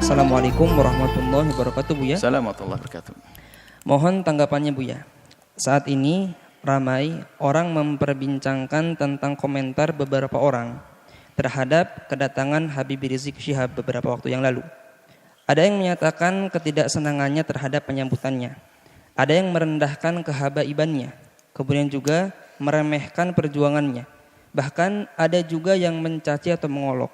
Assalamualaikum warahmatullahi wabarakatuh, Buya. Assalamualaikum warahmatullahi wabarakatuh. Mohon tanggapannya, Buya. Saat ini ramai orang memperbincangkan tentang komentar beberapa orang terhadap kedatangan Habib Rizik Syihab beberapa waktu yang lalu. Ada yang menyatakan ketidaksenangannya terhadap penyambutannya. Ada yang merendahkan kehabaibannya. Kemudian juga meremehkan perjuangannya. Bahkan ada juga yang mencaci atau mengolok.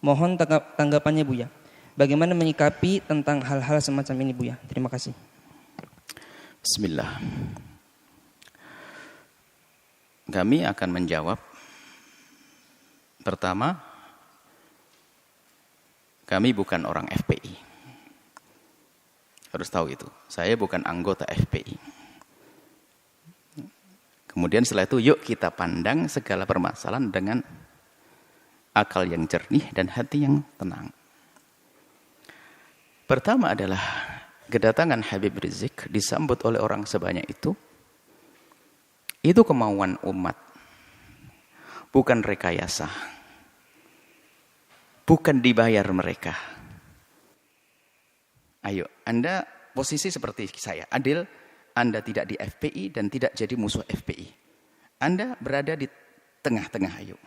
Mohon tanggapannya, Buya. Bagaimana menyikapi tentang hal-hal semacam ini, Buya? Terima kasih. Bismillah. Kami akan menjawab. Pertama, kami bukan orang FPI. Harus tahu itu. Saya bukan anggota FPI. Kemudian setelah itu, yuk kita pandang segala permasalahan dengan akal yang jernih dan hati yang tenang. Pertama adalah kedatangan Habib Rizik disambut oleh orang sebanyak itu kemauan umat, bukan rekayasa, bukan dibayar mereka. Ayo, Anda posisi seperti saya, adil, Anda tidak di FPI dan tidak jadi musuh FPI. Anda berada di tengah-tengah, ayo.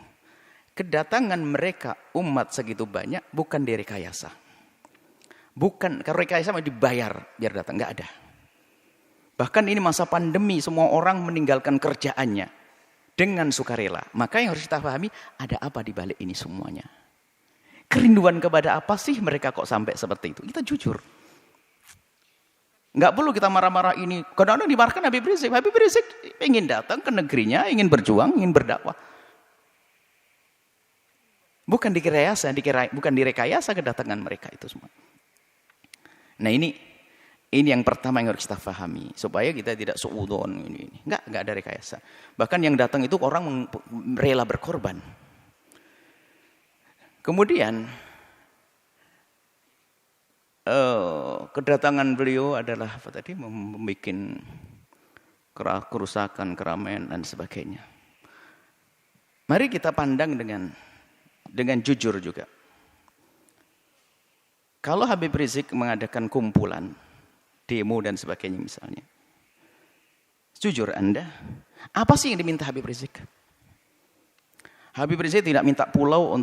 Kedatangan mereka umat segitu banyak bukan direkayasa. Bukan, kalau rekayasa mau dibayar biar datang, nggak ada. Bahkan ini masa pandemi, semua orang meninggalkan kerjaannya dengan sukarela. Maka yang harus kita pahami, ada apa di balik ini semuanya? Kerinduan kepada apa sih mereka kok sampai seperti itu? Kita jujur. Nggak perlu kita marah-marah ini. Kadang-kadang dimarahkan Habib Rizik. Habib Rizik ingin datang ke negerinya, ingin berjuang, ingin berdakwah. Bukan direkayasa kedatangan mereka itu semua. Nah ini yang pertama yang harus kita pahami supaya kita tidak suudzon ini. Enggak ada rekayasa. Bahkan yang datang itu orang rela berkorban. Kemudian kedatangan beliau adalah apa tadi, membuat kerusakan, keramaian dan sebagainya. Mari kita pandang dengan jujur juga. Kalau Habib Rizik mengadakan kumpulan, demo dan sebagainya misalnya. Jujur Anda, apa sih yang diminta Habib Rizik? Habib Rizik tidak minta pulau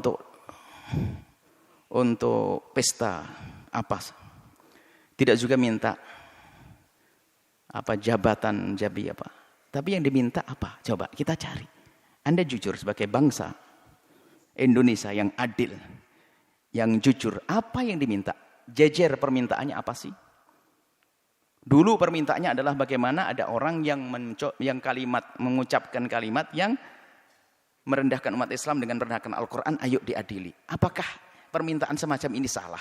untuk pesta apa. Tidak juga minta jabatan jabi apa. Tapi yang diminta apa? Coba kita cari. Anda jujur sebagai bangsa Indonesia yang adil, yang jujur, apa yang diminta? Jejer permintaannya apa sih? Dulu permintaannya adalah bagaimana ada orang yang mengucapkan kalimat yang merendahkan umat Islam dengan merendahkan Al-Quran, ayo diadili. Apakah permintaan semacam ini salah?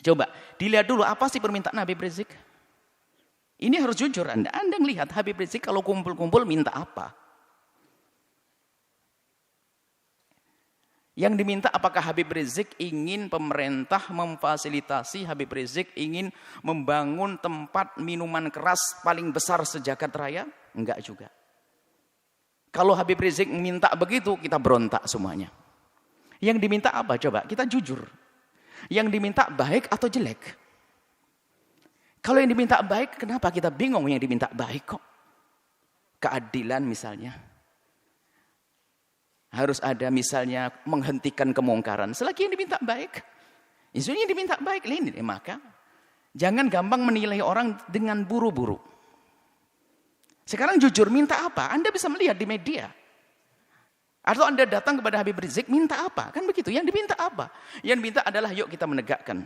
Coba dilihat dulu apa sih permintaan Habib Rizik? Ini harus jujur Anda melihat Habib Rizik kalau kumpul-kumpul minta apa? Yang diminta apakah Habib Rizik ingin pemerintah memfasilitasi, Habib Rizik ingin membangun tempat minuman keras paling besar sejagat raya? Enggak juga. Kalau Habib Rizik minta begitu, kita berontak semuanya. Yang diminta apa? Coba kita jujur. Yang diminta baik atau jelek? Kalau yang diminta baik, kenapa kita bingung yang diminta baik kok? Keadilan misalnya. Harus ada misalnya menghentikan kemungkaran. Selagi yang diminta baik. Isunya diminta baik. Maka jangan gampang menilai orang dengan buru-buru. Sekarang jujur minta apa? Anda bisa melihat di media. Atau Anda datang kepada Habib Rizik minta apa? Kan begitu. Yang diminta apa? Yang diminta adalah yuk kita menegakkan.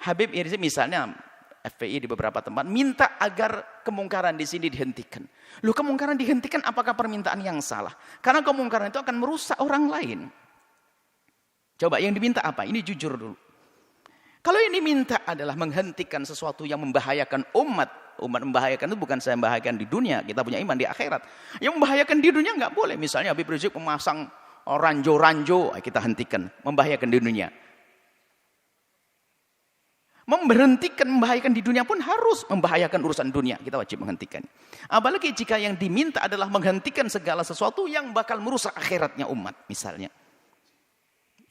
Habib Rizik misalnya FPI di beberapa tempat minta agar kemungkaran di sini dihentikan. Loh, kemungkaran dihentikan apakah permintaan yang salah? Karena kemungkaran itu akan merusak orang lain. Coba yang diminta apa? Ini jujur dulu. Kalau yang diminta adalah menghentikan sesuatu yang membahayakan umat. Umat membahayakan itu bukan saya membahayakan di dunia. Kita punya iman di akhirat. Yang membahayakan di dunia nggak boleh. Misalnya Habib Rizik memasang ranjo-ranjo, kita hentikan. Membahayakan di dunia. Memberhentikan membahayakan di dunia pun harus membahayakan urusan dunia. Kita wajib menghentikan. Apalagi jika yang diminta adalah menghentikan segala sesuatu yang bakal merusak akhiratnya umat misalnya.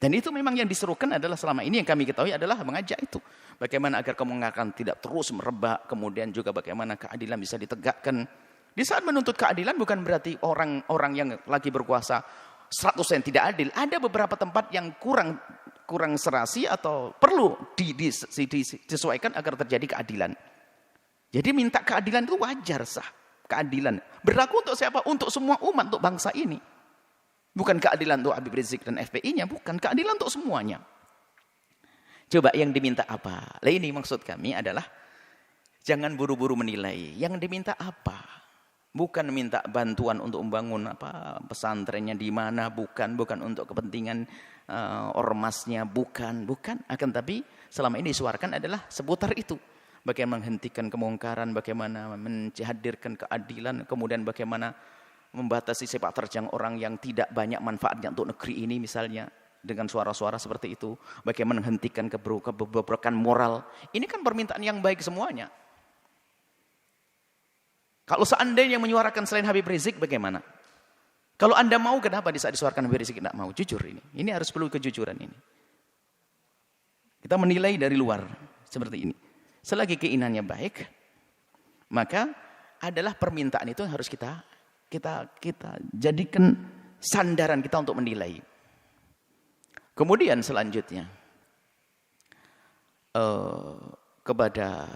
Dan itu memang yang diserukan adalah selama ini yang kami ketahui adalah mengajak itu. Bagaimana agar kemunkaran tidak terus merebak, kemudian juga bagaimana keadilan bisa ditegakkan. Di saat menuntut keadilan bukan berarti orang-orang yang lagi berkuasa 100% tidak adil. Ada beberapa tempat yang kurang serasi atau perlu disesuaikan agar terjadi keadilan. Jadi minta keadilan itu wajar, sah. Keadilan. Berlaku untuk siapa? Untuk semua umat, untuk bangsa ini. Bukan keadilan untuk Habib Rizik dan FPI-nya, bukan. Keadilan untuk semuanya. Coba yang diminta apa? Lah ini maksud kami adalah jangan buru-buru menilai. Yang diminta apa? Bukan minta bantuan untuk membangun pesantrennya di mana, bukan untuk kepentingan ormasnya, bukan. Akan tapi selama ini disuarakan adalah seputar itu. Bagaimana menghentikan kemungkaran, bagaimana menghadirkan keadilan, kemudian bagaimana membatasi sepak terjang orang yang tidak banyak manfaatnya untuk negeri ini misalnya. Dengan suara-suara seperti itu. Bagaimana menghentikan kebobrokan moral. Ini kan permintaan yang baik semuanya. Kalau seandainya yang menyuarakan selain Habib Rizik bagaimana? Kalau Anda mau, kenapa di saat disuarakan Habib Rizik tidak mau? Jujur ini. Ini harus perlu kejujuran ini. Kita menilai dari luar seperti ini. Selagi keinginannya baik, maka adalah permintaan itu yang harus kita jadikan sandaran kita untuk menilai. Kemudian selanjutnya kepada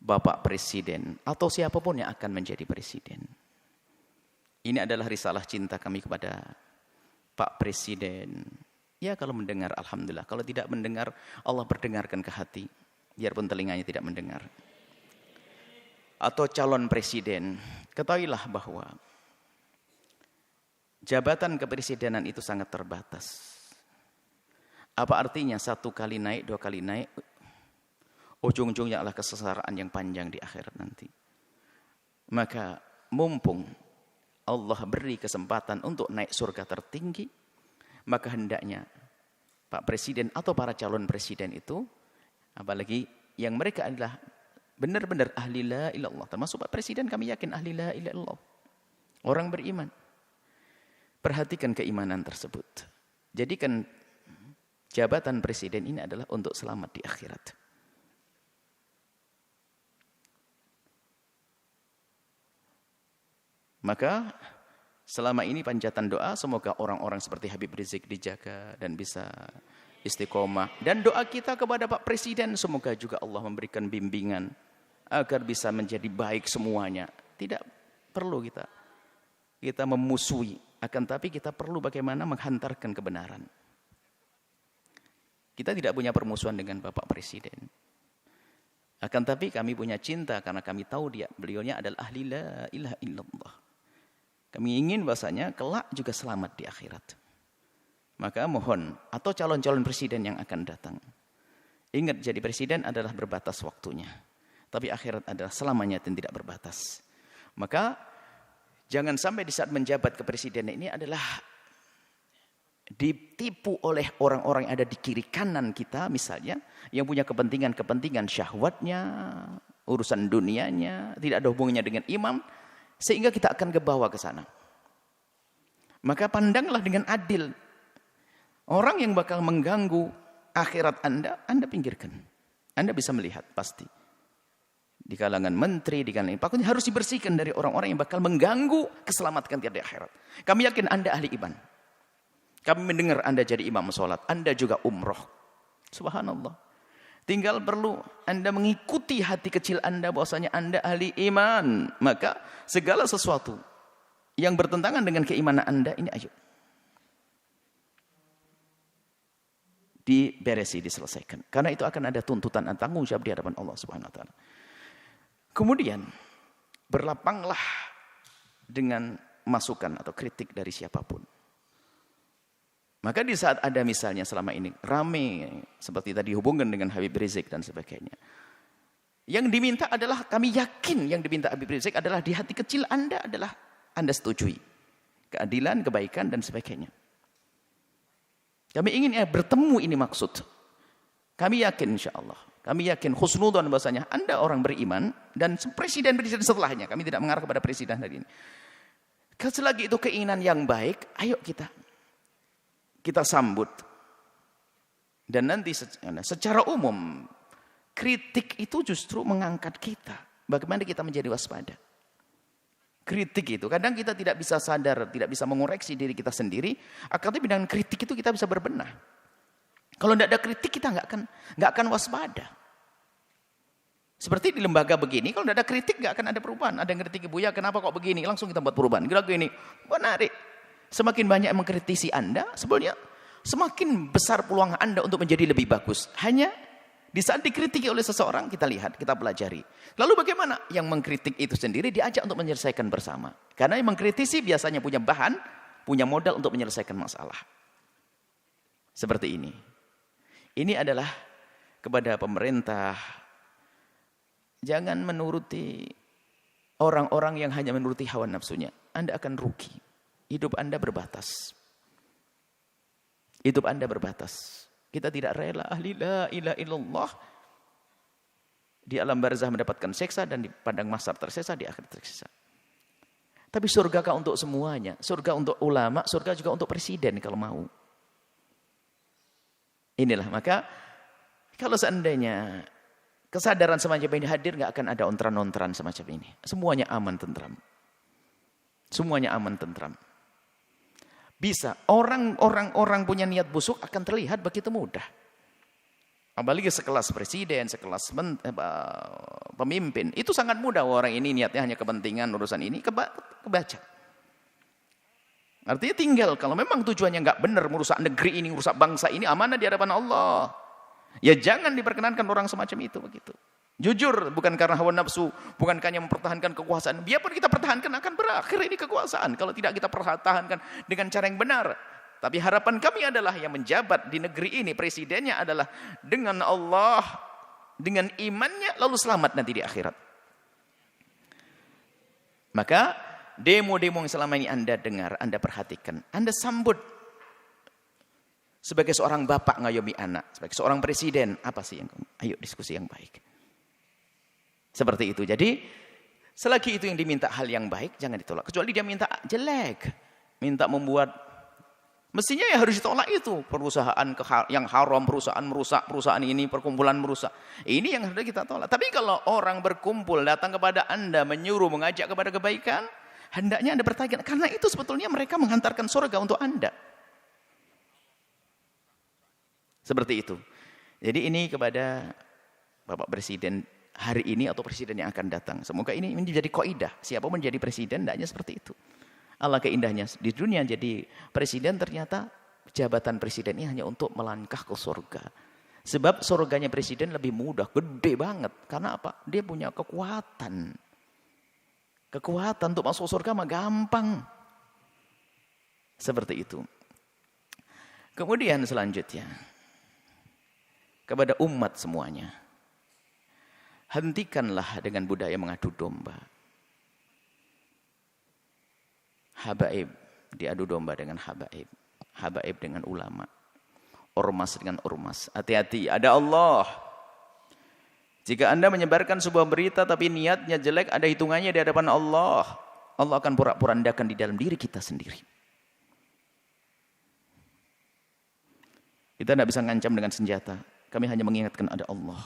Bapak Presiden atau siapapun yang akan menjadi presiden. Ini adalah risalah cinta kami kepada Pak Presiden. Ya kalau mendengar alhamdulillah, kalau tidak mendengar Allah berdengarkan ke hati, biarpun telinganya tidak mendengar. Atau calon presiden, ketahuilah bahwa jabatan kepresidenan itu sangat terbatas. Apa artinya 1 kali naik, 2 kali naik, ujung-ujungnya adalah kesengsaraan yang panjang di akhirat nanti. Maka mumpung Allah beri kesempatan untuk naik surga tertinggi, maka hendaknya Pak Presiden atau para calon presiden itu, apalagi yang mereka adalah benar-benar ahli la ilallah, termasuk Pak Presiden kami yakin ahli la ilallah, orang beriman. Perhatikan keimanan tersebut. Jadikan jabatan presiden ini adalah untuk selamat di akhirat. Maka selama ini panjatan doa semoga orang-orang seperti Habib Rizik dijaga dan bisa istiqomah. Dan doa kita kepada Pak Presiden semoga juga Allah memberikan bimbingan agar bisa menjadi baik semuanya. Tidak perlu kita memusuhi, akan tapi kita perlu bagaimana menghantarkan kebenaran. Kita tidak punya permusuhan dengan Bapak Presiden. Akan tapi kami punya cinta karena kami tahu beliaunya adalah ahli la ilaha illallah. Kami ingin bahasanya kelak juga selamat di akhirat. Maka mohon, atau calon-calon presiden yang akan datang. Ingat, jadi presiden adalah berbatas waktunya. Tapi akhirat adalah selamanya dan tidak berbatas. Maka jangan sampai di saat menjabat kepresidenan ini adalah ditipu oleh orang-orang yang ada di kiri kanan kita misalnya. Yang punya kepentingan syahwatnya, urusan dunianya, tidak ada hubungannya dengan imam. Sehingga kita akan kebawa ke sana. Maka pandanglah dengan adil. Orang yang bakal mengganggu akhirat Anda pinggirkan. Anda bisa melihat pasti. Di kalangan menteri, di kalangan pakun harus dibersihkan dari orang-orang yang bakal mengganggu keselamatan kita di akhirat. Kami yakin Anda ahli iman. Kami mendengar Anda jadi imam sholat. Anda juga umroh. Subhanallah. Tinggal perlu Anda mengikuti hati kecil Anda bahwasanya Anda ahli iman. Maka segala sesuatu yang bertentangan dengan keimanan Anda ini ayo diberesi, diselesaikan. Karena itu akan ada tuntutan dan tanggung jawab di hadapan Allah Subhanahu wa taala. Kemudian berlapanglah dengan masukan atau kritik dari siapapun. Maka di saat ada misalnya selama ini rame seperti tadi hubungan dengan Habib Rizik dan sebagainya. Yang diminta adalah, kami yakin yang diminta Habib Rizik adalah di hati kecil Anda adalah Anda setujui. Keadilan, kebaikan dan sebagainya. Kami ingin bertemu ini maksud. Kami yakin insyaAllah. Kami yakin khusnudzon bahasanya Anda orang beriman dan presiden-presiden setelahnya. Kami tidak mengarah kepada presiden hari ini. Selagi itu keinginan yang baik, ayo kita kita sambut. Dan nanti secara umum, kritik itu justru mengangkat kita. Bagaimana kita menjadi waspada. Kritik itu, kadang kita tidak bisa sadar, tidak bisa mengoreksi diri kita sendiri. Akan tetapi dengan kritik itu kita bisa berbenah. Kalau tidak ada kritik kita nggak akan waspada. Seperti di lembaga begini, kalau tidak ada kritik nggak akan ada perubahan. Ada yang kritik, Buya kenapa kok begini? Langsung kita buat perubahan. Kira-kira ini menarik. Semakin banyak yang mengkritisi Anda, sebenarnya semakin besar peluang Anda untuk menjadi lebih bagus. Hanya di saat dikritiki oleh seseorang, kita lihat, kita pelajari. Lalu bagaimana? Yang mengkritik itu sendiri diajak untuk menyelesaikan bersama. Karena yang mengkritisi biasanya punya bahan, punya modal untuk menyelesaikan masalah. Seperti ini. Ini adalah kepada pemerintah. Jangan menuruti orang-orang yang hanya menuruti hawa nafsunya. Anda akan rugi. Hidup Anda berbatas. Hidup Anda berbatas. Kita tidak rela ahli la ilaha illallah di alam barzah mendapatkan siksa dan di padang mahsyar tersiksa, di akhirat tersiksa. Tapi surga kah untuk semuanya? Surga untuk ulama, surga juga untuk presiden kalau mau. Inilah, maka kalau seandainya kesadaran semacam ini hadir, nggak akan ada ontran-ontran semacam ini. Semuanya aman tentram. Semuanya aman tentram. Bisa. Orang punya niat busuk akan terlihat begitu mudah. Apalagi sekelas presiden, sekelas pemimpin. Itu sangat mudah. Orang ini niatnya hanya kepentingan urusan ini. Kebaca. Artinya tinggal. Kalau memang tujuannya nggak benar merusak negeri ini, merusak bangsa ini, amanah di hadapan Allah. Ya jangan diperkenankan orang semacam itu begitu. Jujur, bukan karena hawa nafsu, bukan hanya mempertahankan kekuasaan. Biarpun kita pertahankan akan berakhir ini kekuasaan kalau tidak kita pertahankan dengan cara yang benar. Tapi harapan kami adalah yang menjabat di negeri ini, presidennya adalah dengan Allah, dengan imannya, lalu selamat nanti di akhirat. Maka demo-demo yang selama ini Anda dengar, Anda perhatikan, Anda sambut. Sebagai seorang bapak ngayomi anak, sebagai seorang presiden, apa sih yang ayo diskusi yang baik. Seperti itu. Jadi selagi itu yang diminta hal yang baik, jangan ditolak. Kecuali dia minta jelek, minta membuat, mestinya ya harus ditolak itu. Perusahaan yang haram, perusahaan merusak, perusahaan ini, perkumpulan merusak. Ini yang harus kita tolak. Tapi kalau orang berkumpul datang kepada Anda, menyuruh, mengajak kepada kebaikan, hendaknya Anda bertanya, karena itu sebetulnya mereka menghantarkan surga untuk Anda. Seperti itu. Jadi ini kepada Bapak Presiden hari ini atau presiden yang akan datang. Semoga ini menjadi kaidah. Siapa menjadi presiden, hendaknya seperti itu. Allah keindahnya di dunia jadi presiden, ternyata jabatan presiden ini hanya untuk melangkah ke surga. Sebab surganya presiden lebih mudah, gede banget. Karena apa? Dia punya kekuatan. Kekuatan untuk masuk surga mah gampang. Seperti itu. Kemudian selanjutnya, kepada umat semuanya, hentikanlah dengan budaya mengadu domba. Habaib diadu domba dengan habaib. Habaib dengan ulama. Ormas dengan ormas. Hati-hati, ada Allah. Jika Anda menyebarkan sebuah berita tapi niatnya jelek, ada hitungannya di hadapan Allah. Allah akan porak-porandakan di dalam diri kita sendiri. Kita tidak bisa ngancam dengan senjata. Kami hanya mengingatkan ada Allah.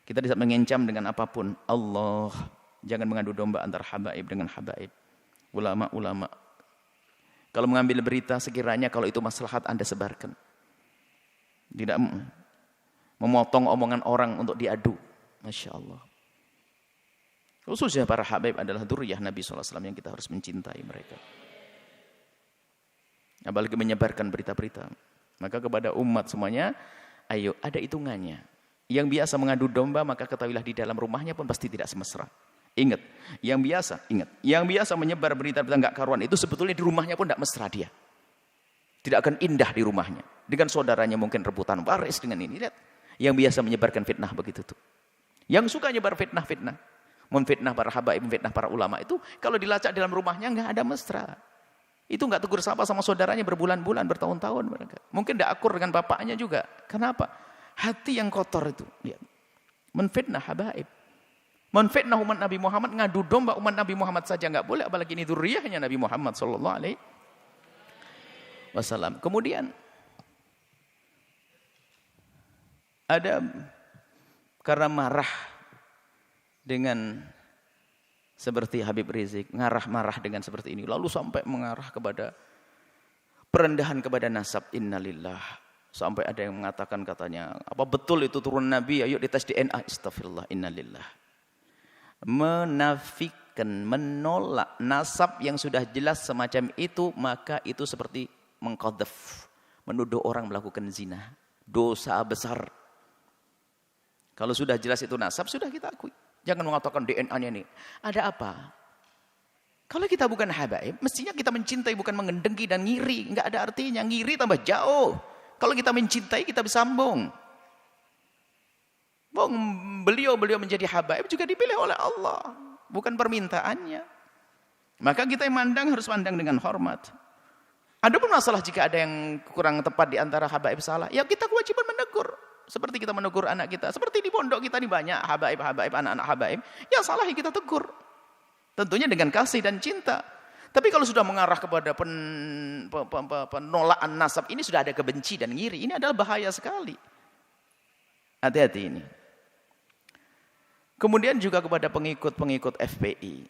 Kita tidak mengancam dengan apapun. Allah. Jangan mengadu domba antara habaib dengan habaib. Ulama-ulama. Kalau mengambil berita, sekiranya kalau itu maslahat Anda sebarkan. Tidak memotong omongan orang untuk diadu. Masya Allah. Khususnya para habaib adalah dzurriyyah Nabi SAW yang kita harus mencintai mereka. Apalagi menyebarkan berita-berita. Maka kepada umat semuanya, ayo ada hitungannya. Yang biasa mengadu domba, maka ketahuilah di dalam rumahnya pun pasti tidak semesra. Ingat, yang biasa menyebar berita-berita enggak karuan itu sebetulnya di rumahnya pun tidak mesra dia. Tidak akan indah di rumahnya. Dengan saudaranya mungkin rebutan waris dengan ini. Lihat, yang biasa menyebarkan fitnah begitu tuh. Yang suka nyebar fitnah-fitnah, memfitnah para habaib, memfitnah para ulama itu, kalau dilacak dalam rumahnya enggak ada mesra. Itu enggak tegur sapa sama saudaranya berbulan-bulan, bertahun-tahun mereka. Mungkin tidak akur dengan bapaknya juga. Kenapa? Hati yang kotor itu. Lihat. Menfitnah habaib. Menfitnah umat Nabi Muhammad, ngadu domba umat Nabi Muhammad saja enggak boleh, apalagi ini dzurriyyahnya Nabi Muhammad sallallahu alaihi wasallam. Kemudian Ada karena marah dengan seperti Habib Rizik, marah dengan seperti ini, lalu sampai mengarah kepada perendahan kepada nasab, innalillah. Sampai ada yang mengatakan katanya, apa betul itu turun Nabi? Ayo dites DNA. Astagfirullah, innalillah. Menafikan, menolak nasab yang sudah jelas semacam itu, maka itu seperti mengqadzaf, menuduh orang melakukan zina. Dosa besar. Kalau sudah jelas itu nasab, sudah kita akui. Jangan mengatakan DNA-nya ini. Ada apa? Kalau kita bukan habaib, mestinya kita mencintai, bukan mengendengki dan ngiri. Enggak ada artinya. Ngiri tambah jauh. Kalau kita mencintai, kita bersambung. Beliau menjadi habaib juga dipilih oleh Allah. Bukan permintaannya. Maka kita yang mandang harus mandang dengan hormat. Ada pun masalah jika ada yang kurang tepat di antara habaib salah. Ya kita kewajiban menegur. Seperti kita menegur anak kita. Seperti di pondok kita ini banyak habaib, anak-anak habaib. Ya salah ya kita tegur. Tentunya dengan kasih dan cinta. Tapi kalau sudah mengarah kepada penolakan nasab, ini sudah ada kebenci dan ngiri. Ini adalah bahaya sekali. Hati-hati ini. Kemudian juga kepada pengikut-pengikut FPI.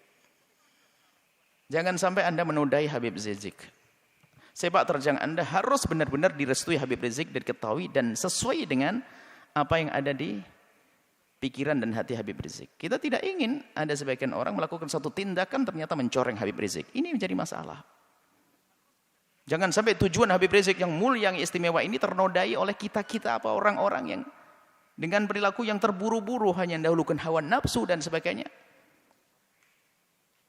Jangan sampai Anda menodai Habib Rizik. Sepak terjang Anda harus benar-benar direstui Habib Rizik, diketahui dan sesuai dengan apa yang ada di pikiran dan hati Habib Rizik. Kita tidak ingin ada sebagian orang melakukan satu tindakan ternyata mencoreng Habib Rizik. Ini menjadi masalah. Jangan sampai tujuan Habib Rizik yang mulia, yang istimewa ini ternodai oleh kita-kita apa orang-orang yang dengan perilaku yang terburu-buru, hanya mendahulukan hawa nafsu dan sebagainya.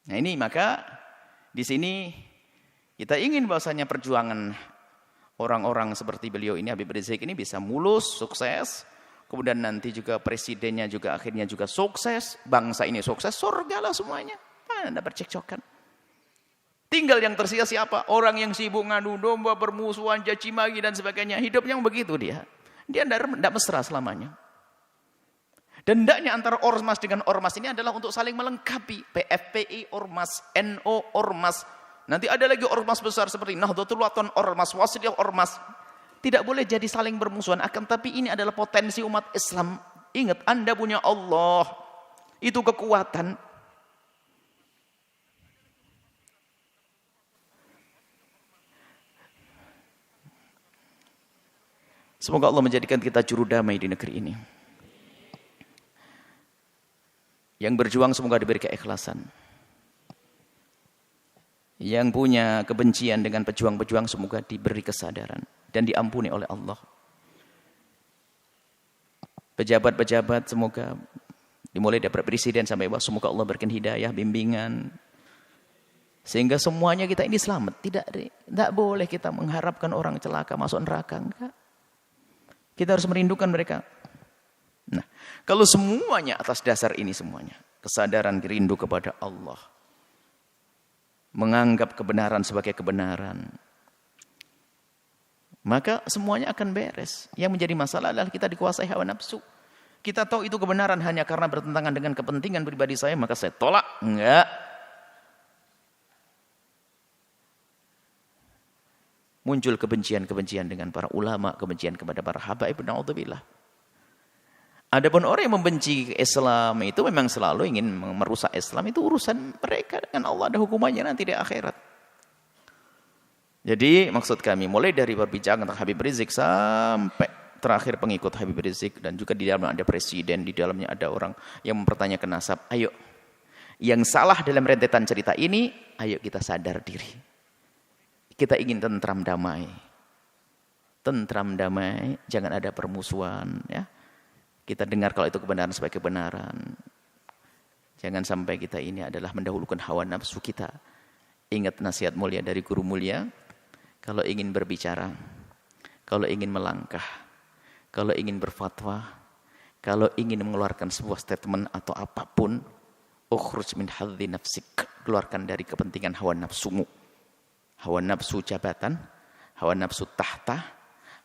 Nah ini maka di sini kita ingin bahwasanya perjuangan orang-orang seperti beliau ini, Habib Rizik ini bisa mulus, sukses. Kemudian nanti juga presidennya juga akhirnya juga sukses. Bangsa ini sukses, surga lah semuanya. Anda bercekcokan. Tinggal yang tersisa siapa? Orang yang sibuk ngadu domba, bermusuhan, caci maki dan sebagainya. Hidupnya begitu dia. Dia tidak mesra selamanya. Dan hendaknya antara ormas dengan ormas ini adalah untuk saling melengkapi. PFPI, ormas, NO, ormas. Nanti ada lagi ormas besar seperti Nahdlatul Wathon, ormas, Wasliyah, ormas. Tidak boleh jadi saling bermusuhan. Akan tapi ini adalah potensi umat Islam. Ingat, Anda punya Allah. Itu kekuatan. Semoga Allah menjadikan kita juru damai di negeri ini. Yang berjuang semoga diberi keikhlasan. Yang punya kebencian dengan pejuang-pejuang semoga diberi kesadaran dan diampuni oleh Allah. Pejabat-pejabat semoga dimulai dari presiden sampai bawah, semoga Allah berikan hidayah, bimbingan, sehingga semuanya kita ini selamat. Tidak boleh kita mengharapkan orang celaka masuk neraka, enggak. Kita harus merindukan mereka. Nah, kalau semuanya atas dasar ini semuanya, kesadaran rindu kepada Allah, menganggap kebenaran sebagai kebenaran, maka semuanya akan beres. Yang menjadi masalah adalah kita dikuasai hawa nafsu. Kita tahu itu kebenaran hanya karena bertentangan dengan kepentingan pribadi saya, maka saya tolak. Enggak. Muncul kebencian-kebencian dengan para ulama, kebencian kepada para habaib, na'udzubillah. Adapun orang yang membenci Islam itu memang selalu ingin merusak Islam, itu urusan mereka dengan Allah, ada hukumannya nanti di akhirat. Jadi maksud kami mulai dari perbincangan tentang Habib Rizik sampai terakhir pengikut Habib Rizik, dan juga di dalamnya ada presiden, di dalamnya ada orang yang mempertanyakan nasab. Ayo, yang salah dalam rentetan cerita ini, ayo kita sadar diri. Kita ingin tentram damai. Tentram damai, jangan ada permusuhan, ya. Kita dengar kalau itu kebenaran sebagai kebenaran. Jangan sampai kita ini adalah mendahulukan hawa nafsu kita. Ingat nasihat mulia dari guru mulia. Kalau ingin berbicara, kalau ingin melangkah, kalau ingin berfatwa, kalau ingin mengeluarkan sebuah statement atau apapun, ukhruj min hadzi nafsik. Keluarkan dari kepentingan hawa nafsumu. Hawa nafsu jabatan, hawa nafsu tahta,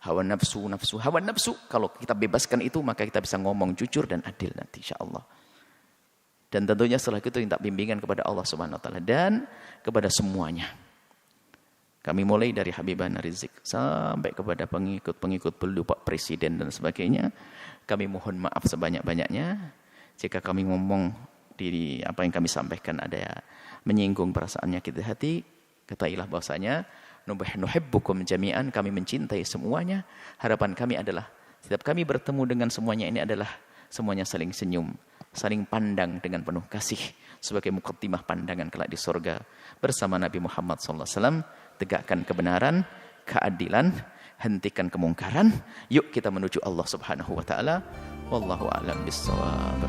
hawa nafsu. Kalau kita bebaskan itu, maka kita bisa ngomong jujur dan adil nanti insyaallah. Dan tentunya setelah itu minta bimbingan kepada Allah Subhanahu wa taala dan kepada semuanya. Kami mulai dari Habibana Rizik sampai kepada pengikut-pengikut beliau, Pak Presiden dan sebagainya. Kami mohon maaf sebanyak-banyaknya jika kami ngomong di apa yang kami sampaikan ada menyinggung perasaan nyakit hati. Ketahuilah bahwasanya nuhibbukum jami'an, kami mencintai semuanya. Harapan kami adalah setiap kami bertemu dengan semuanya ini adalah semuanya saling senyum, saling pandang dengan penuh kasih sebagai muqaddimah pandangan kelak di surga bersama Nabi Muhammad SAW. Tegakkan kebenaran, keadilan, hentikan kemungkaran. Yuk kita menuju Allah Subhanahu wa taala. Wallahu a'lam bissawab.